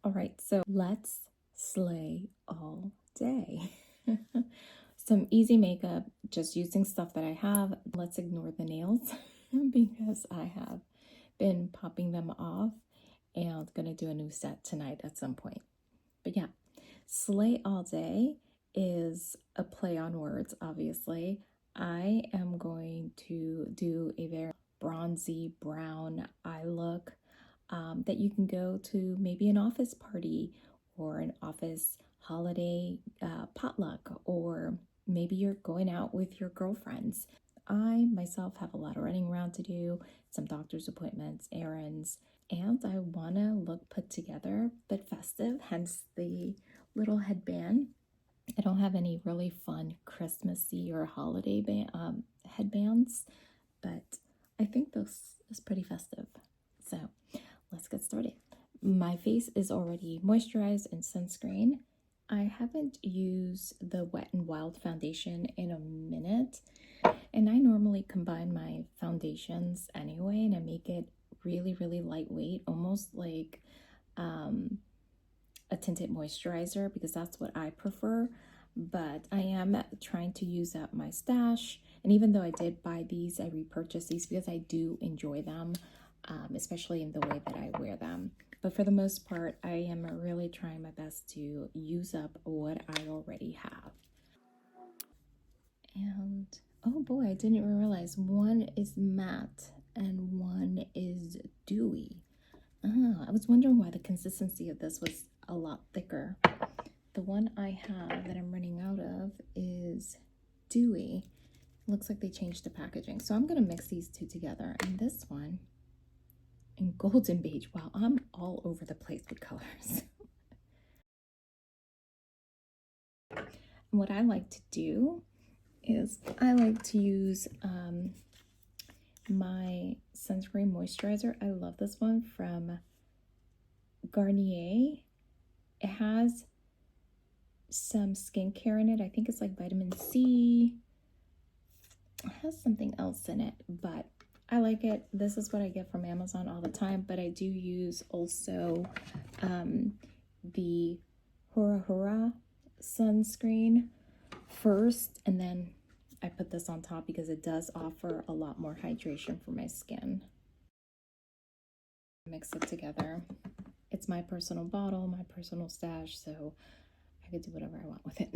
All right, so let's slay all day. Some easy makeup, just using stuff that I have. Let's ignore the nails because I have been popping them off and gonna do a new set tonight at some point. But yeah, slay all day is a play on words, obviously. I am going to do a very bronzy brown eye look that you can go to maybe an office party or an office holiday potluck, or maybe you're going out with your girlfriends. I myself have a lot of running around to do, some doctor's appointments, errands, and I want to look put together but festive, hence the little headband. I don't have any really fun Christmassy or holiday headbands, but I think this is pretty festive. So let's get started. My face is already moisturized and sunscreen. I haven't used the Wet n Wild foundation in a minute, and I normally combine my foundations anyway, and I make it really lightweight, almost like a tinted moisturizer, because that's what I prefer. But I am trying to use up my stash, and even though I did buy these, I repurchased these because I do enjoy them, especially in the way that I wear them. But for the most part, I am really trying my best to use up what I already have. And oh boy, I didn't even realize one is matte and one is dewy. I was wondering why the consistency of this was a lot thicker. The one I have that I'm running out of is dewy. Looks like they changed the packaging. So I'm going to mix these two together. And this one in golden beige. Wow, I'm all over the place with colors. What I like to do is I like to use my sunscreen moisturizer. I love this one from Garnier. It has some skincare in it. I think it's like vitamin C. It has something else in it, but I like it. This is what I get from Amazon all the time, but I do use also the Haruharu sunscreen first, and then I put this on top because it does offer a lot more hydration for my skin. Mix it together. It's my personal bottle, my personal stash, so I could do whatever I want with it.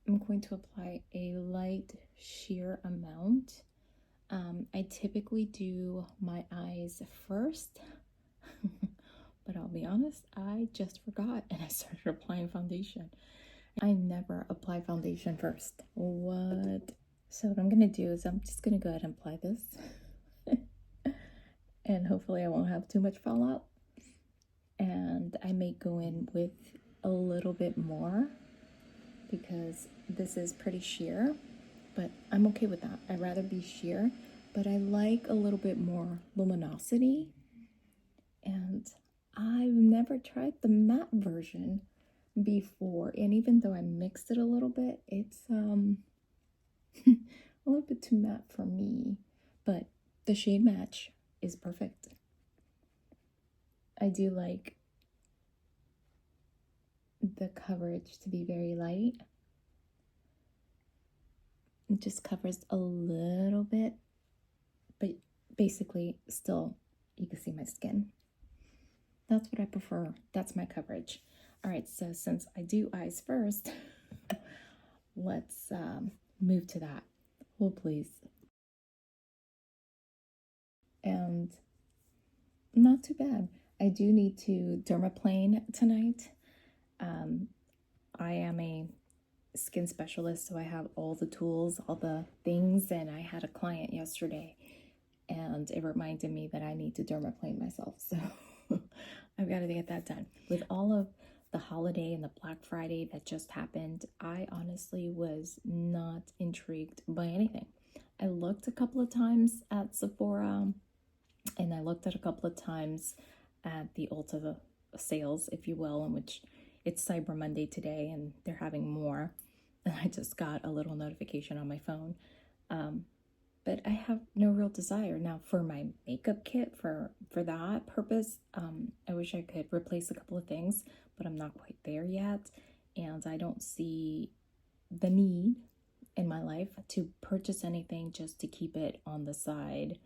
I'm going to apply a light sheer amount. I typically do my eyes first, but I'll be honest, I just forgot and I started applying foundation. I never apply foundation first. What? So what I'm gonna do is I'm just gonna go ahead and apply this and hopefully I won't have too much fallout. And I may go in with a little bit more because this is pretty sheer, but I'm okay with that. I'd rather be sheer, but I like a little bit more luminosity. And I've never tried the matte version before, and even though I mixed it a little bit, it's a little bit too matte for me, but the shade match is perfect. I do like the coverage to be very light. It just covers a little bit, but basically still you can see my skin. That's what I prefer. That's my coverage. All right, so since I do eyes first, let's move to that. Hold please. And not too bad. I do need to dermaplane tonight. I am a skin specialist, so I have all the tools, all the things, and I had a client yesterday and it reminded me that I need to dermaplane myself, so I've got to get that done. With all of the holiday and the Black Friday that just happened, I honestly was not intrigued by anything. I looked a couple of times at Sephora, and I looked at a couple of times at the Ulta sales, if you will, in which it's Cyber Monday today and they're having more. And I just got a little notification on my phone. but I have no real desire. Now for my makeup kit, for that purpose, I wish I could replace a couple of things, but I'm not quite there yet. And I don't see the need in my life to purchase anything just to keep it on the side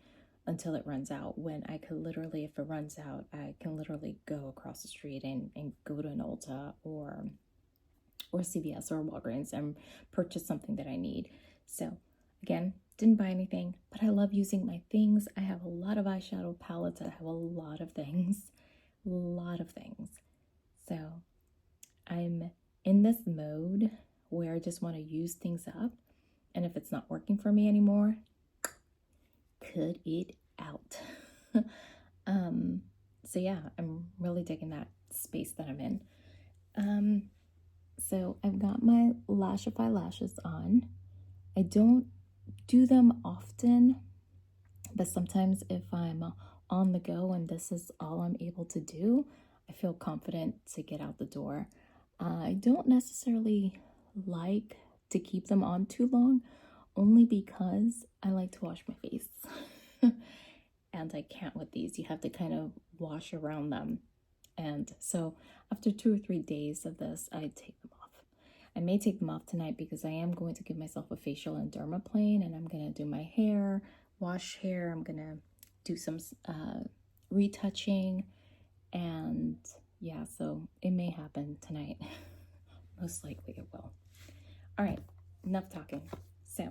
until it runs out, when I could literally, if it runs out, I can literally go across the street and go to an Ulta or CVS or Walgreens and purchase something that I need. So again, didn't buy anything, but I love using my things. I have a lot of eyeshadow palettes. I have a lot of things. So I'm in this mode where I just want to use things up. And if it's not working for me anymore, cut it out. So yeah, I'm really digging that space that I'm in. So I've got my Lashify lashes on. I don't do them often, but sometimes if I'm on the go and this is all I'm able to do, I feel confident to get out the door. I don't necessarily like to keep them on too long, only because I like to wash my face. And I can't with these. You have to kind of wash around them. And so after 2 or 3 days of this, I take them off. I may take them off tonight because I am going to give myself a facial and dermaplane, and I'm going to do my hair, wash hair. I'm going to do some retouching, and yeah, so it may happen tonight. Most likely it will. All right, enough talking. So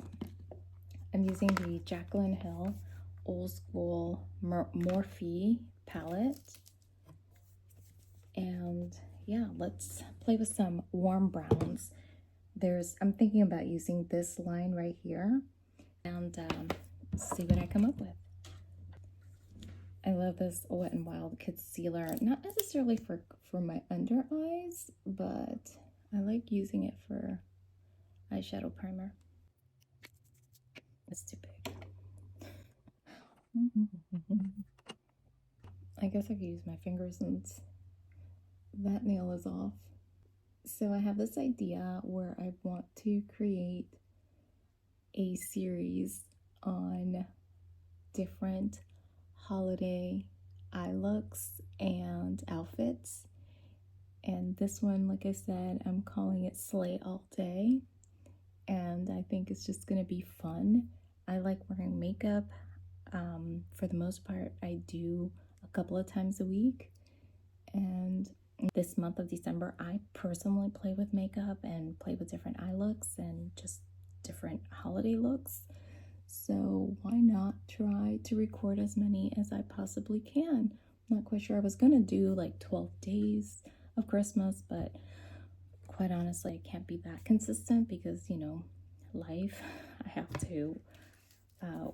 I'm using the Jaclyn Hill Old School Morphe palette. And yeah, let's play with some warm browns. I'm thinking about using this line right here and see what I come up with. I love this Wet n Wild concealer, not necessarily for my under eyes, but I like using it for eyeshadow primer. It's too big. I guess I could use my fingers since that nail is off. So I have this idea where I want to create a series on different holiday eye looks and outfits. And this one, like I said, I'm calling it Sleigh All Day. And I think it's just gonna be fun. I like wearing makeup. For the most part, I do a couple of times a week. And this month of December, I personally play with makeup and play with different eye looks and just different holiday looks. So why not try to record as many as I possibly can? I'm not quite sure. I was gonna do like 12 days of Christmas, but quite honestly, I can't be that consistent because, you know, life. I have to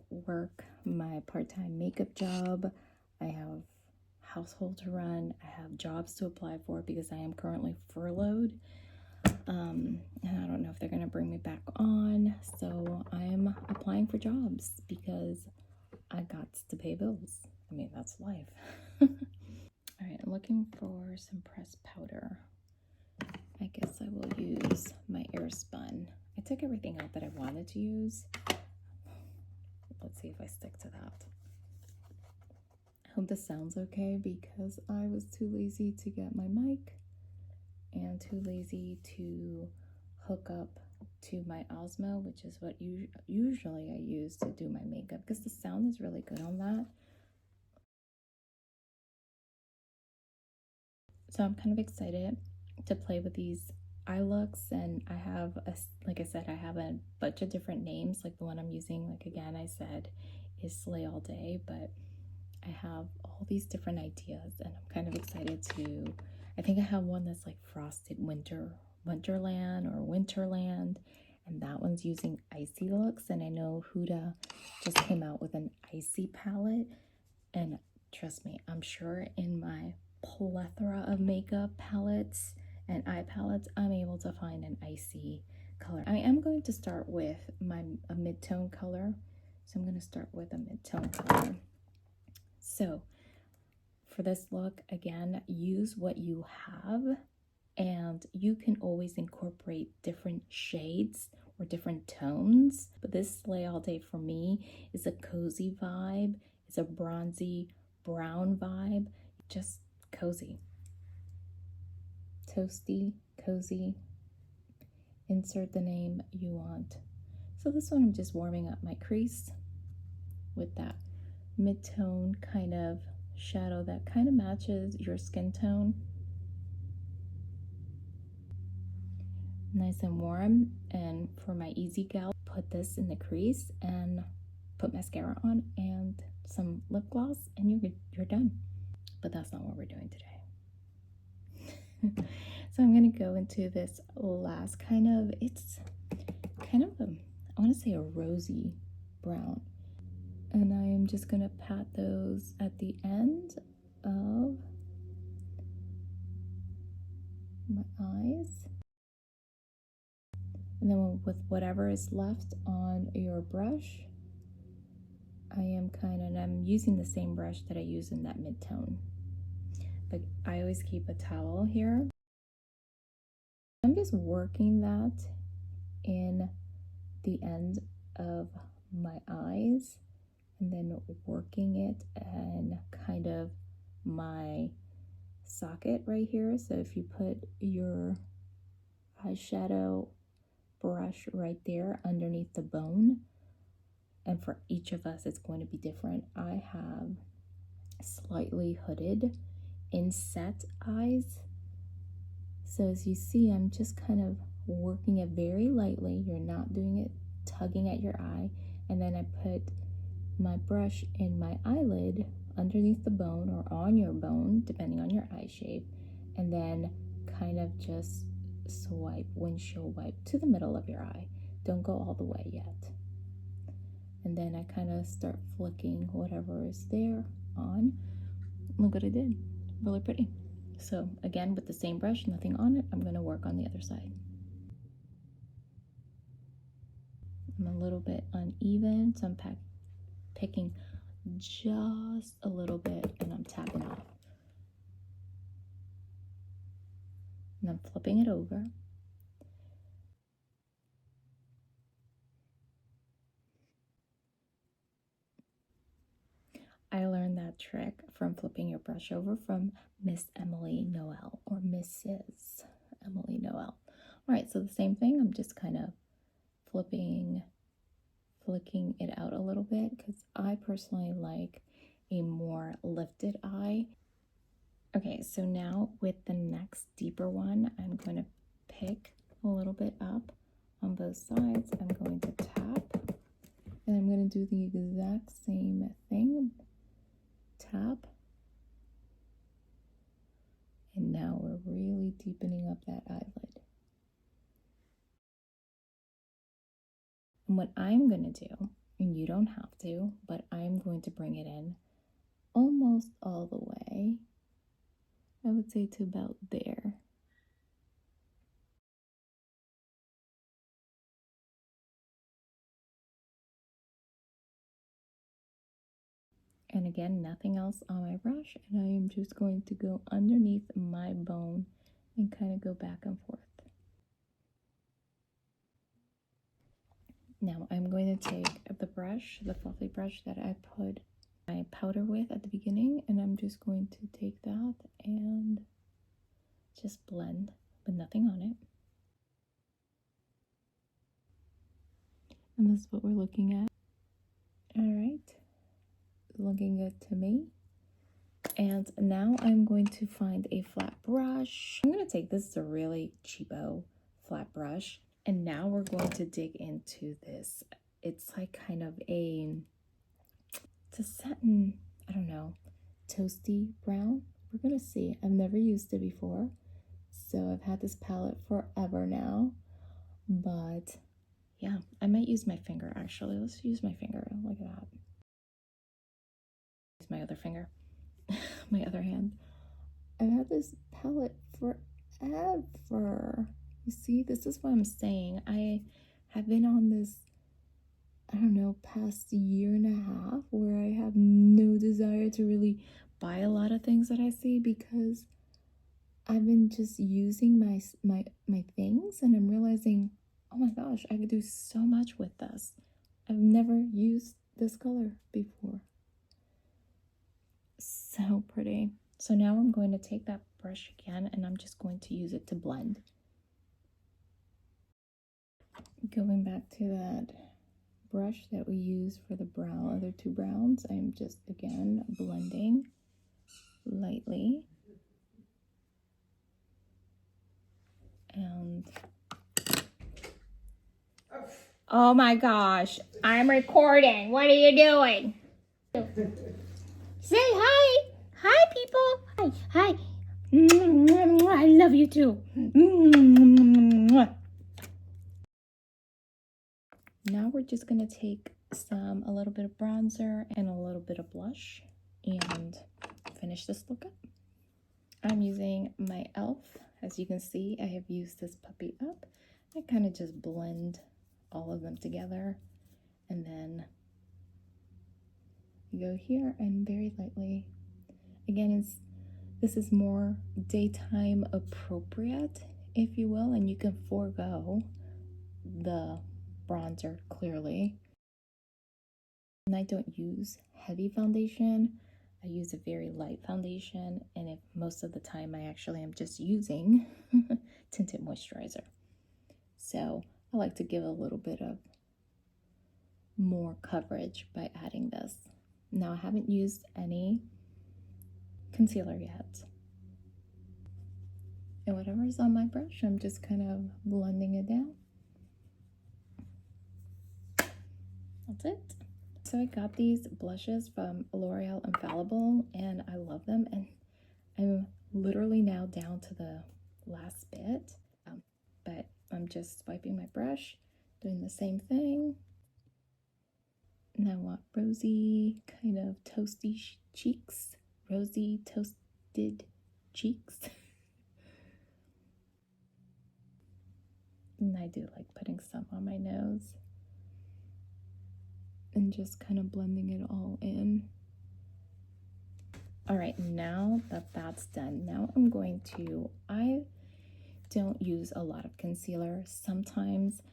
work my part-time makeup job. I have household to run. I have jobs to apply for because I am currently furloughed. And I don't know if they're going to bring me back on. So I'm applying for jobs because I got to pay bills. I mean, that's life. All right, I'm looking for some pressed powder. I guess I will use my Airspun. I took everything out that I wanted to use. Let's see if I stick to that. I hope this sounds okay because I was too lazy to get my mic and too lazy to hook up to my Osmo, which is what usually I use to do my makeup because the sound is really good on that. So I'm kind of excited to play with these eye looks, and I have like I said, I have a bunch of different names. Like the one I'm using, like again I said, is Sleigh All Day, but I have all these different ideas, and I'm kind of excited to. I think I have one that's like Frosted Winterland or Winterland, and that one's using icy looks. And I know Huda just came out with an icy palette, and trust me, I'm sure in my plethora of makeup palettes and eye palettes, I'm able to find an icy color. I am going to start with a mid-tone color. So I'm going to start with a mid-tone color. So for this look, again, use what you have, and you can always incorporate different shades or different tones. But this Sleigh All Day for me is a cozy vibe. It's a bronzy brown vibe, just cozy. Toasty, cozy. Insert the name you want. So this one I'm just warming up my crease with that mid-tone kind of shadow that kind of matches your skin tone. Nice and warm. And for my easy gal, put this in the crease and put mascara on and some lip gloss and you're done. But that's not what we're doing today. So I'm going to go into this last kind of, it's kind of I want to say a rosy brown. And I am just going to pat those at the end of my eyes. And then with whatever is left on your brush, I'm using the same brush that I use in that mid-tone. But I always keep a towel here. I'm just working that in the end of my eyes and then working it and kind of my socket right here. So if you put your eyeshadow brush right there underneath the bone, and for each of us it's going to be different. I have slightly hooded inset eyes, so as you see I'm just kind of working it very lightly. You're not doing it tugging at your eye. And then I put my brush in my eyelid underneath the bone or on your bone depending on your eye shape, and then kind of just swipe, windshield wipe to the middle of your eye. Don't go all the way yet. And then I kind of start flicking whatever is there on. Look what I did. Really pretty. So again, with the same brush, nothing on it, I'm going to work on the other side. I'm a little bit uneven, so I'm picking just a little bit and I'm tapping off. And I'm flipping it over. I learned that trick from flipping your brush over from Miss Emily Noel or Mrs. Emily Noel. All right, so the same thing, I'm just kind of flicking it out a little bit because I personally like a more lifted eye. Okay, so now with the next deeper one, I'm going to pick a little bit up on both sides. I'm going to tap, and I'm going to do the exact same thing. Tap. And now we're really deepening up that eyelid. And what I'm going to do, and you don't have to, but I'm going to bring it in almost all the way. I would say to about there. And again, nothing else on my brush, and I am just going to go underneath my bone and kind of go back and forth. Now I'm going to take the brush, the fluffy brush that I put my powder with at the beginning, and I'm just going to take that and just blend with nothing on it. And this is what we're looking at. All right. Looking good to me. And now I'm going to find a flat brush. I'm going to take, this is a really cheapo flat brush. And now we're going to dig into this. It's like kind of it's a satin, I don't know, toasty brown. We're going to see. I've never used it before. So I've had this palette forever now. But yeah, I might use my finger actually. Let's use my finger. Look at that. My other finger, my other hand. I've had this palette forever. You see, this is what I'm saying. I have been on this, I don't know, past year and a half where I have no desire to really buy a lot of things that I see because I've been just using my things, and I'm realizing, Oh my gosh, I could do so much with this. I've never used this color before. So pretty. So now I'm going to take that brush again and I'm just going to use it to blend. Going back to that brush that we use for the brown, other two browns, I'm just again blending lightly. And oh my gosh, I'm recording. What are you doing? Say hi. Hi, people. Hi. Hi. I love you too. Now we're just going to take a little bit of bronzer and a little bit of blush and finish this look up. I'm using my e.l.f. As you can see, I have used this puppy up. I kind of just blend all of them together and then you go here and very lightly. Again, this is more daytime appropriate, if you will, and you can forego the bronzer clearly. And I don't use heavy foundation. I use a very light foundation, and if most of the time I actually am just using tinted moisturizer. So I like to give a little bit of more coverage by adding this. Now I haven't used any concealer yet. And whatever's on my brush, I'm just kind of blending it down. That's it. So I got these blushes from L'Oreal Infallible and I love them, and I'm literally now down to the last bit, but I'm just swiping my brush, doing the same thing. And I want rosy, kind of toasty cheeks, rosy toasted cheeks. And I do like putting some on my nose and just kind of blending it all in. All right, now that that's done, now I'm going to, I don't use a lot of concealer. Sometimes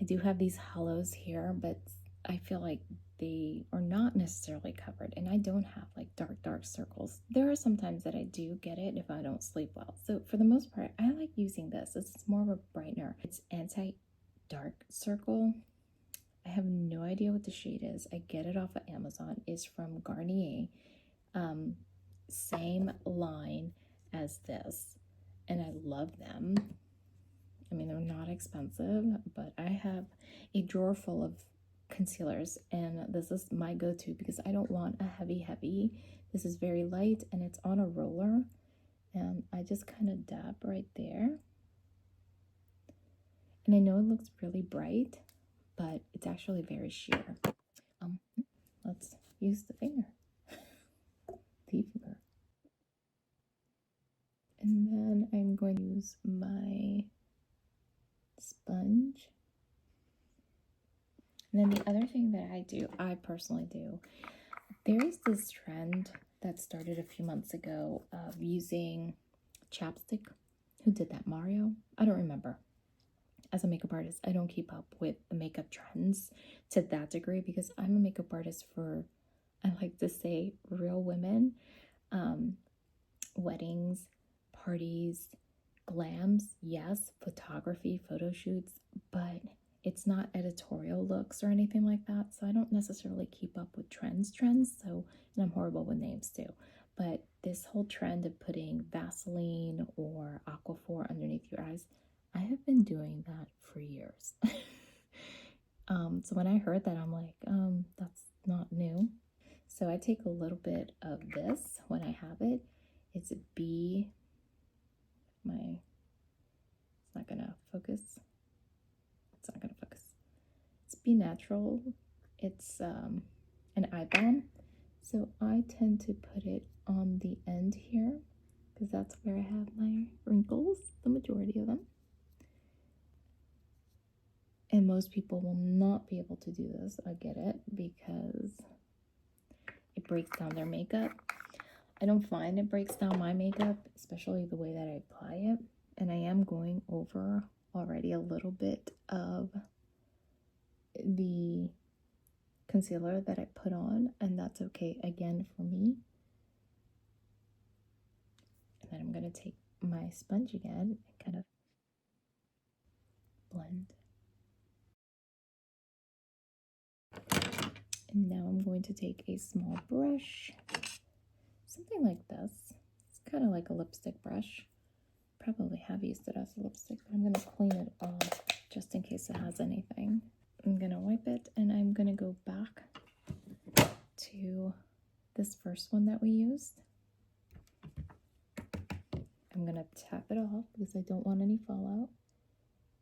I do have these hollows here, but I feel like they are not necessarily covered, and I don't have like dark circles. There are some times that I do get it if I don't sleep well. So for the most part, I like using this. It's more of a brightener. It's anti-dark circle. I have no idea what the shade is. I get it off of Amazon. It's from Garnier. Same line as this, and I love them. I mean, they're not expensive, but I have a drawer full of concealers, and this is my go-to because I don't want a heavy. This is very light, and it's on a roller, and I just kind of dab right there. And I know it looks really bright, but it's actually very sheer. Let's use the finger. Peeper. And then I'm going to use my sponge. And then the other thing that I personally do, there's this trend that started a few months ago of using chapstick. Who did that? Mario? I don't remember. As a makeup artist, I don't keep up with the makeup trends to that degree because I'm a makeup artist for, I like to say, real women. Weddings, parties, glams, yes, photography, photo shoots, but it's not editorial looks or anything like that. So I don't necessarily keep up with trends. So, and I'm horrible with names too. But this whole trend of putting Vaseline or Aquaphor underneath your eyes, I have been doing that for years. So when I heard that, I'm like, that's not new. So I take a little bit of this when I have it. It's it's not gonna focus. It's not gonna focus. It's Be Natural. It's an eye balm. So I tend to put it on the end here because that's where I have my wrinkles, the majority of them. And most people will not be able to do this. I get it because it breaks down their makeup. I don't find it breaks down my makeup, especially the way that I apply it. And I am going over already a little bit of the concealer that I put on, and that's okay again for me. And then I'm going to take my sponge again and kind of blend. And now I'm going to take a small brush, something like this. It's kind of like a lipstick brush. Probably have used it as a lipstick, but I'm going to clean it off just in case it has anything. I'm going to wipe it, and I'm going to go back to this first one that we used. I'm going to tap it off because I don't want any fallout.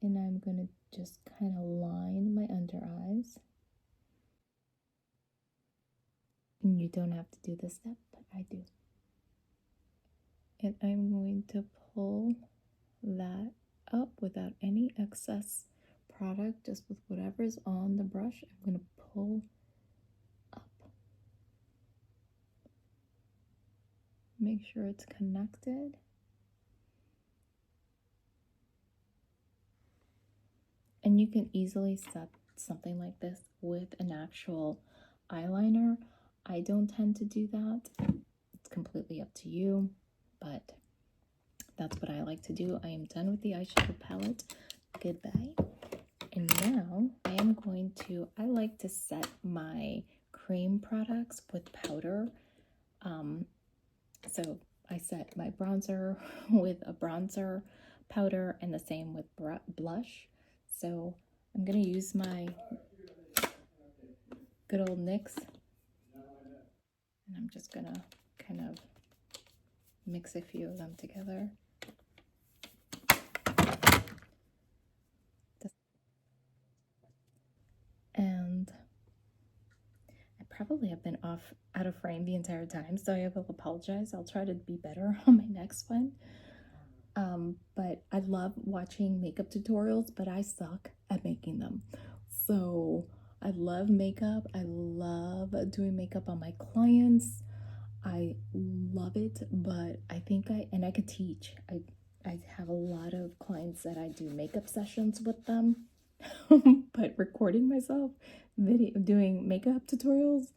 And I'm going to just kind of line my under eyes. And you don't have to do this step, but I do. And I'm going to pull that up without any excess product, just with whatever's on the brush. I'm going to pull up. Make sure it's connected. And you can easily set something like this with an actual eyeliner. I don't tend to do that. It's completely up to you, but that's what I like to do. I am done with the eyeshadow palette. Goodbye. And now I am going to, I like to set my cream products with powder. So I set my bronzer with a bronzer powder, and the same with blush. So I'm going to use my good old NYX, and I'm just going to kind of mix a few of them together. And I probably have been out of frame the entire time, so I will apologize. I'll try to be better on my next one. But I love watching makeup tutorials, but I suck at making them. So I love makeup. I love doing makeup on my clients. I love it, but I think I could teach. I have a lot of clients that I do makeup sessions with them, but recording myself, doing makeup tutorials,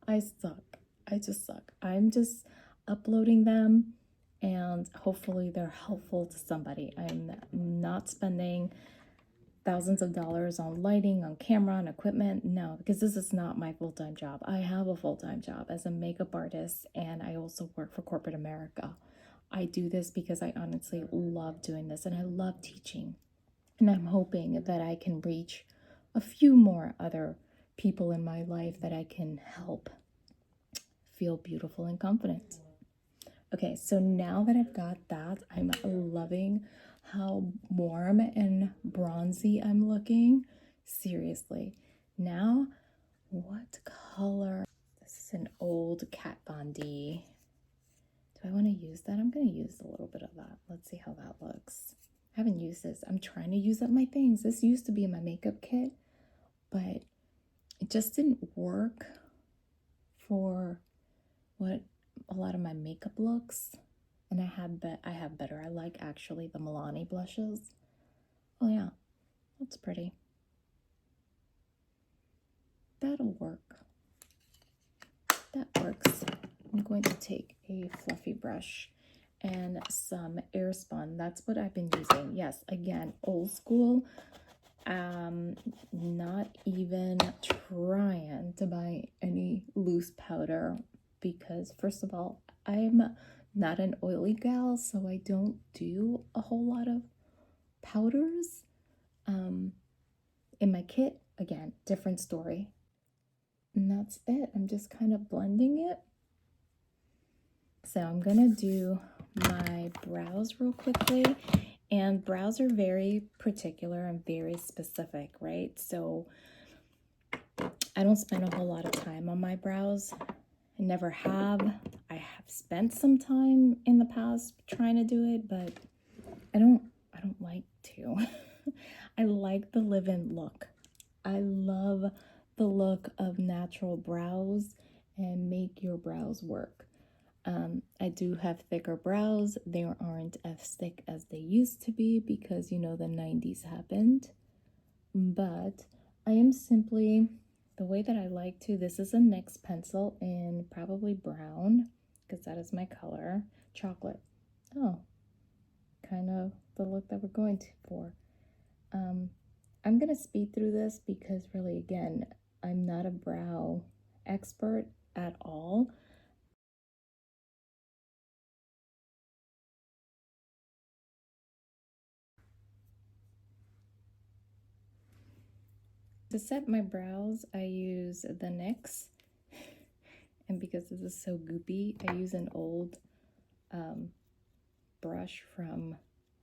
I suck. I just suck. I'm just uploading them, and hopefully they're helpful to somebody. I'm not spending thousands of dollars on lighting, on camera, on equipment. No, because this is not my full-time job. I have a full-time job as a makeup artist, and I also work for corporate America. I do this because I honestly love doing this, and I love teaching. And I'm hoping that I can reach a few more other people in my life that I can help feel beautiful and confident. Okay, so now that I've got that, I'm loving how warm and bronzy I'm looking. Seriously. Now, what color? This is an old Kat Von D. Do I want to use that? I'm going to use a little bit of that. Let's see how that looks. I haven't used this. I'm trying to use up my things. This used to be in my makeup kit, but it just didn't work for what a lot of my makeup looks. And I have better. I like actually the Milani blushes. Oh yeah, that's pretty. That'll work. That works. I'm going to take a fluffy brush and some Airspun. That's what I've been using. Yes, again, old school. Not even trying to buy any loose powder because, first of all, I'm not an oily gal, so I don't do a whole lot of powders. In my kit, again, different story. And that's it. I'm just kind of blending it. So I'm gonna do my brows real quickly. And brows are very particular and very specific, right? So I don't spend a whole lot of time on my brows. I never have. I have spent some time in the past trying to do it, but I don't like to. I like the live-in look. I love the look of natural brows and make your brows work. I do have thicker brows. They aren't as thick as they used to be because, you know, the 90s happened. But I am simply, the way that I like to, this is a NYX pencil in probably brown, because that is my color. Chocolate. Oh, kind of the look that we're going to for. I'm going to speed through this because really, again, I'm not a brow expert at all. To set my brows, I use the NYX, and because this is so goopy, I use an old brush from,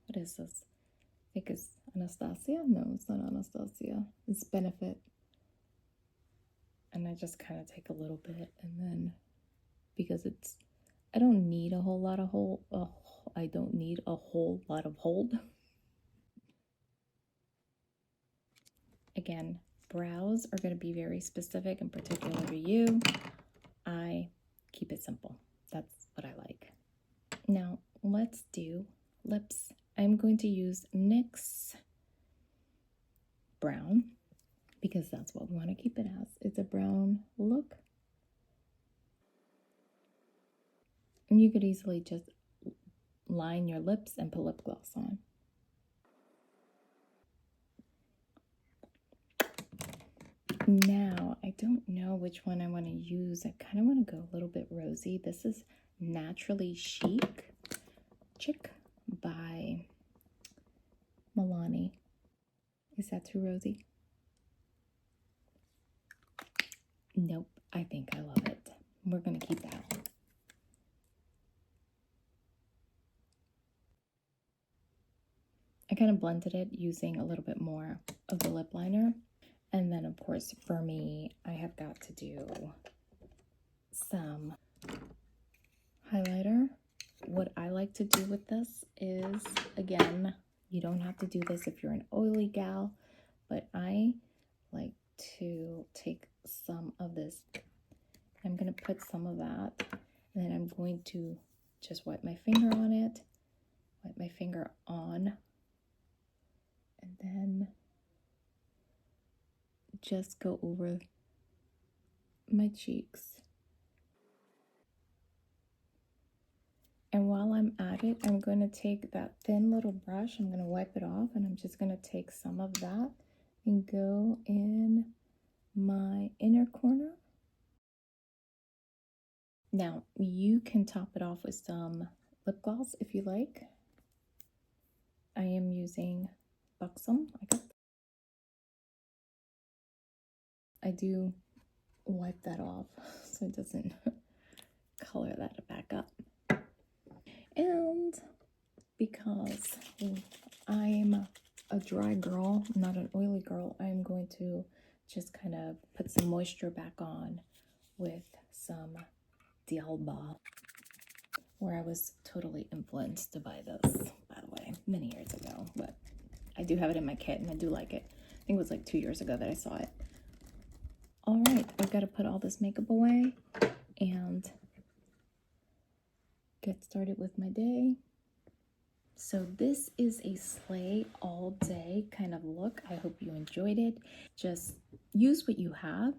what is this? I think it's Anastasia? No, it's not Anastasia. It's Benefit. And I just kind of take a little bit, and then, because it's, I don't need a whole lot of hold. I don't need a whole lot of hold. Again, brows are going to be very specific and particular to you. I keep it simple. That's what I like. Now, let's do lips. I'm going to use NYX Brown because that's what we want to keep it as. It's a brown look. And you could easily just line your lips and put lip gloss on. Now, I don't know which one I want to use. I kind of want to go a little bit rosy. This is Naturally Chic by Milani. Is that too rosy? Nope, I think I love it. We're going to keep that. I kind of blended it using a little bit more of the lip liner. And then, of course, for me, I have got to do some highlighter. What I like to do with this is, again, you don't have to do this if you're an oily gal, but I like to take some of this. I'm going to put some of that, and then I'm going to just wipe my finger on it, wipe my finger on, and then just go over my cheeks. And while I'm at it, I'm going to take that thin little brush, I'm going to wipe it off, and I'm just going to take some of that and go in my inner corner. Now, you can top it off with some lip gloss if you like. I am using Buxom. I do wipe that off so it doesn't color that back up. And because I'm a dry girl, not an oily girl, I'm going to just kind of put some moisture back on with some D'Alba, where I was totally influenced to buy this, by the way, many years ago. But I do have it in my kit and I do like it. I think it was like 2 years ago that I saw it. All right, I've got to put all this makeup away and get started with my day. So this is a Sleigh all day kind of look. I hope you enjoyed it. Just use what you have.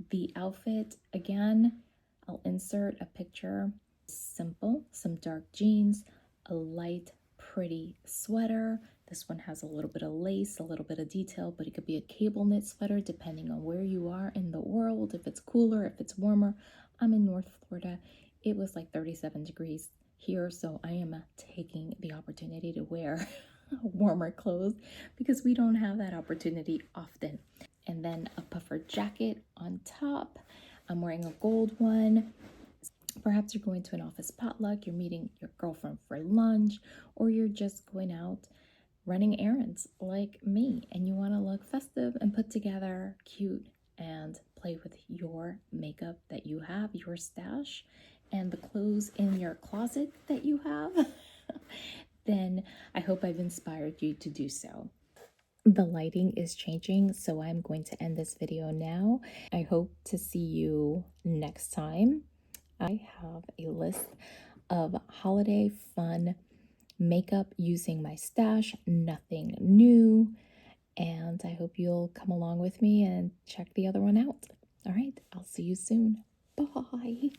The outfit, again, I'll insert a picture. Simple, some dark jeans, a light, pretty sweater. This one has a little bit of lace, a little bit of detail, but it could be a cable knit sweater depending on where you are in the world, if it's cooler, if it's warmer. I'm in North Florida. It was like 37 degrees here, so I am taking the opportunity to wear warmer clothes because we don't have that opportunity often. And then a puffer jacket on top. I'm wearing a gold one. Perhaps you're going to an office potluck, you're meeting your girlfriend for lunch, or you're just going out running errands like me and you want to look festive and put together, cute, and play with your makeup that you have, your stash, and the clothes in your closet that you have, then I hope I've inspired you to do so. The lighting is changing, so I'm going to end this video now. I hope to see you next time. I have a list of holiday fun makeup using my stash, nothing new. And I hope you'll come along with me and check the other one out. All right, I'll see you soon. Bye.